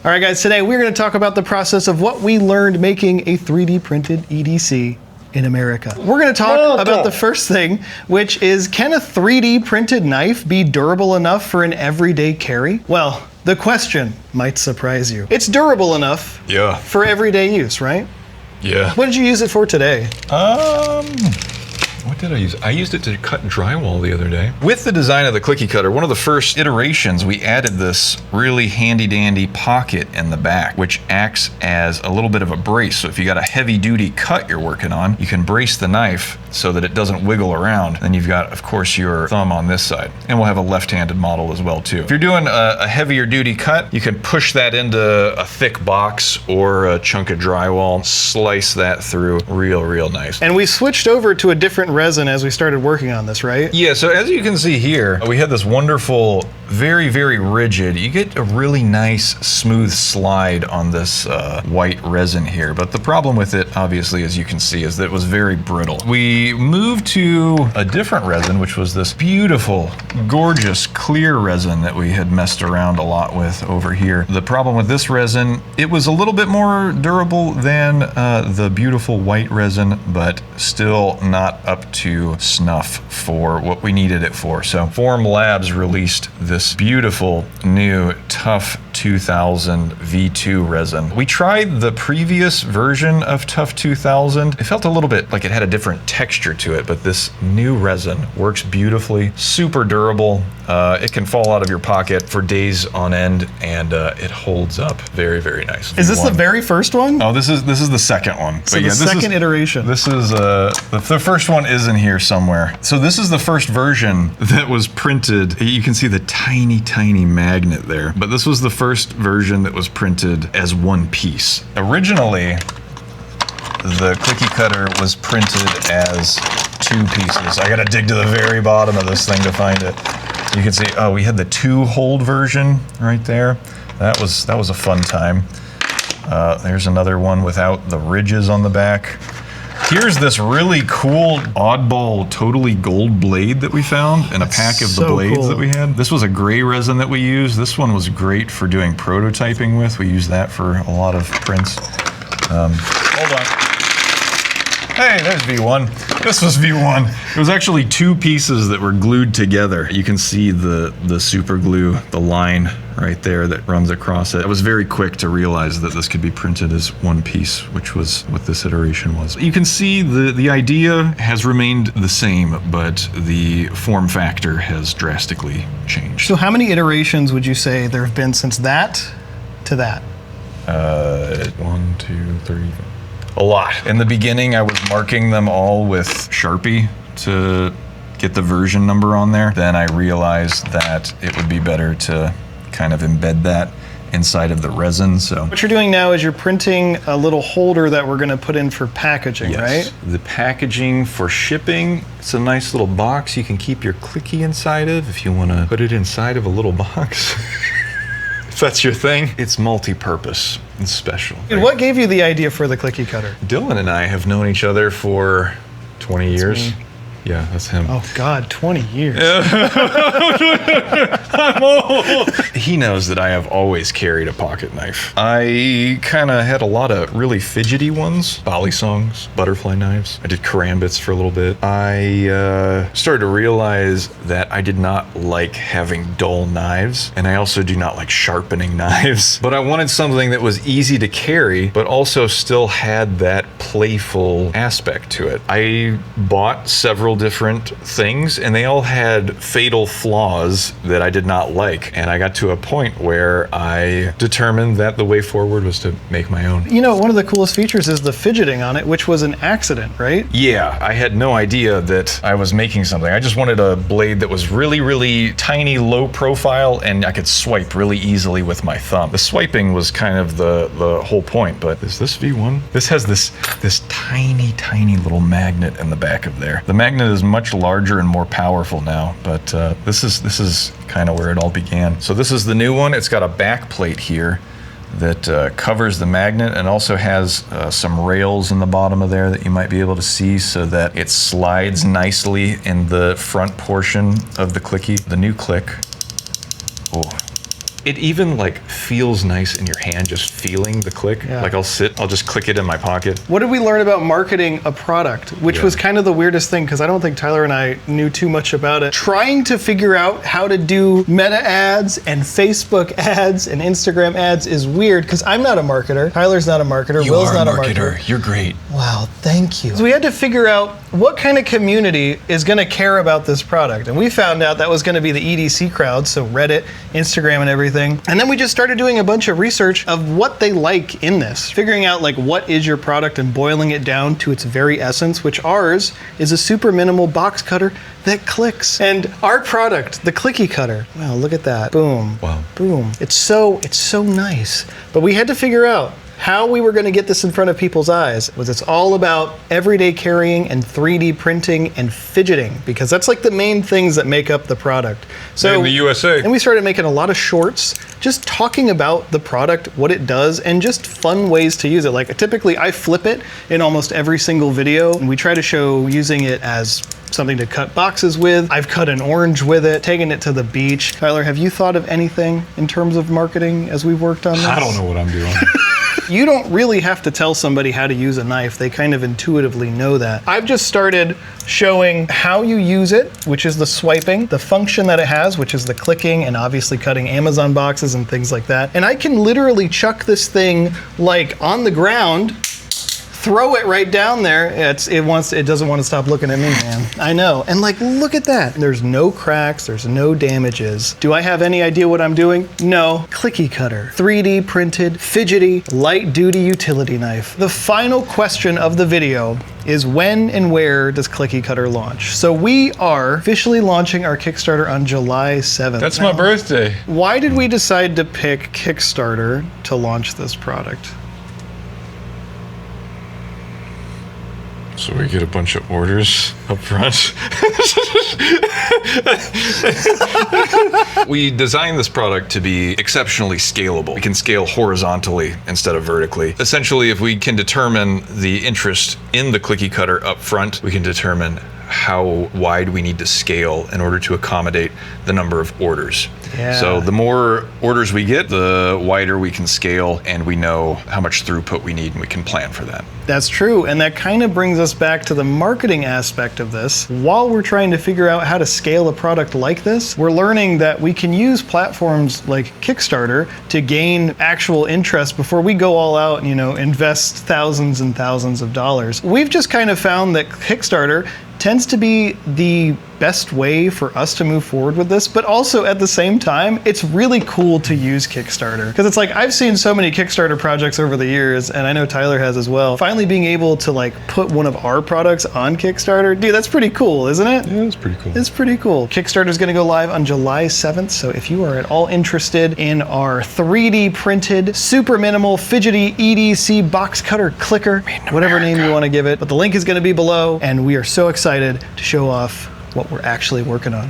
All right, guys, today we're going to talk about the process of what we learned making a 3D printed EDC in America. We're going to talk about the first thing, which is, can a 3D printed knife be durable enough for an everyday carry? Well, the question might surprise you. It's durable enough for everyday use, right? Yeah. What did you use it for today? What did I use? I used it to cut drywall the other day. With the design of the Clicky Cutter, one of the first iterations, we added this really handy-dandy pocket in the back, which acts as a little bit of a brace. So if you got a heavy-duty cut you're working on, you can brace the knife so that it doesn't wiggle around. Then you've got, of course, your thumb on this side. And we'll have a left-handed model as well, too. If you're doing a heavier-duty cut, you can push that into a thick box or a chunk of drywall, slice that through real nice. And we switched over to a different resin as we started working on this, right? Yeah, so as you can see here, we had this wonderful, very rigid. You get a really nice, smooth slide on this white resin here. But the problem with it, obviously, as you can see, is that it was very brittle. We moved to a different resin, which was this beautiful, gorgeous, clear resin that we had messed around a lot with over here. The problem with this resin, it was a little bit more durable than the beautiful white resin, but still not up to snuff for what we needed it for. So Form Labs released this beautiful new Tough 2000 V2 resin. We tried the previous version of Tough 2000. It felt a little bit like it had a different texture to it, but this new resin works beautifully, super durable. It can fall out of your pocket for days on end, and it holds up very nice. Is this the very first one? Oh, this is the second one. So the second iteration. This is the first one is in here somewhere. So this is the first version that was printed. You can see the tiny magnet there, but this was the first version that was printed as one piece. Originally, the Clicky Cutter was printed as two pieces. I gotta dig to the very bottom of this thing to find it. You can see, oh, we had the 2-hold version right there. That was a fun time. There's another one without the ridges on the back. Here's this really cool oddball totally gold blade that we found in a pack of the blades that we had. This was a gray resin that we used. This one was great for doing prototyping with. We used that for a lot of prints. Hold on. Hey, there's V1. This was V1. It was actually two pieces that were glued together. You can see the super glue, the line right there that runs across it. I was very quick to realize that this could be printed as one piece, which was what this iteration was. You can see the idea has remained the same, but the form factor has drastically changed. So how many iterations would you say there have been since that to that? 1, 2, 3, a lot. In the beginning, I was marking them all with Sharpie to get the version number on there. Then I realized that it would be better to kind of embed that inside of the resin. So what you're doing now is you're printing a little holder that we're going to put in for packaging, right? The packaging for shipping. It's a nice little box you can keep your Clicky inside of if you want to put it inside of a little box. If that's your thing. It's multi-purpose and special. And what gave you the idea for the Clicky Cutter? Dylan and I have known each other for 20 years. Yeah, that's him. Oh God, 20 years. I'm old. He knows that I have always carried a pocket knife. I kind of had a lot of really fidgety ones. Bali songs, butterfly knives. I did karambits for a little bit. I started to realize that I did not like having dull knives, and I also do not like sharpening knives. But I wanted something that was easy to carry, but also still had that playful aspect to it. I bought several different things, and they all had fatal flaws that I did not like. And I got to a point where I determined that the way forward was to make my own. You know, one of the coolest features is the fidgeting on it, which was an accident, right? Yeah, I had no idea that I was making something. I just wanted a blade that was really tiny, low profile, and I could swipe really easily with my thumb. The swiping was kind of the whole point, but is this V1? This has this tiny little magnet in the back of there. The magnet is much larger and more powerful now, but this is kind of where it all began. So this is the new one. It's got a back plate here that covers the magnet and also has some rails in the bottom of there that you might be able to see so that it slides nicely in the front portion of the Clicky. The new click, oh, It even like feels nice in your hand, just feeling the click. Yeah. Like I'll just click it in my pocket. What did we learn about marketing a product? Which was kind of the weirdest thing, because I don't think Tyler and I knew too much about it. Trying to figure out how to do meta ads and Facebook ads and Instagram ads is weird, because I'm not a marketer. Tyler's not a marketer. Will's not a marketer. You're great. Wow, thank you. So we had to figure out what kind of community is going to care about this product. And we found out that was going to be the EDC crowd, so Reddit, Instagram, and everything. And then we just started doing a bunch of research of what they like in this, figuring out like what is your product and boiling it down to its very essence, which ours is a super minimal box cutter that clicks. And our product, the Clicky Cutter, wow, look at that. Boom. Wow. Boom. It's so nice. But we had to figure out how we were going to get this in front of people's eyes. It's all about everyday carrying and 3D printing and fidgeting, because that's like the main things that make up the product. So in the USA. And we started making a lot of shorts, just talking about the product, what it does, and just fun ways to use it. Like typically I flip it in almost every single video, and we try to show using it as something to cut boxes with. I've cut an orange with it, taken it to the beach. Tyler, have you thought of anything in terms of marketing as we've worked on this? I don't know what I'm doing. You don't really have to tell somebody how to use a knife. They kind of intuitively know that. I've just started showing how you use it, which is the swiping, the function that it has, which is the clicking, and obviously cutting Amazon boxes and things like that. And I can literally chuck this thing like on the ground, throw it right down there. It doesn't want to stop looking at me, man. I know. And like, look at that. There's no cracks, there's no damages. Do I have any idea what I'm doing? No. Clicky Cutter, 3D printed, fidgety, light duty utility knife. The final question of the video is when and where does Clicky Cutter launch? So we are officially launching our Kickstarter on July 7th. That's my birthday. Why did we decide to pick Kickstarter to launch this product? So we get a bunch of orders up front. We designed this product to be exceptionally scalable. We can scale horizontally instead of vertically. Essentially, if we can determine the interest in the Clicky Cutter up front, we can determine how wide we need to scale in order to accommodate the number of orders. Yeah. So the more orders we get, the wider we can scale, and we know how much throughput we need, and we can plan for that. That's true, and that kind of brings us back to the marketing aspect of this. While we're trying to figure out how to scale a product like this, we're learning that we can use platforms like Kickstarter to gain actual interest before we go all out and, invest thousands and thousands of dollars. We've just kind of found that Kickstarter tends to be the best way for us to move forward with this, but also at the same time, it's really cool to use Kickstarter. Because it's like, I've seen so many Kickstarter projects over the years, and I know Tyler has as well. Finally being able to like put one of our products on Kickstarter, dude, that's pretty cool, isn't it? Yeah, it's pretty cool. It's pretty cool. Kickstarter is gonna go live on July 7th, so if you are at all interested in our 3D printed, super minimal, fidgety EDC box cutter clicker, whatever name you wanna give it, but the link is gonna be below, and we are so excited to show off what we're actually working on.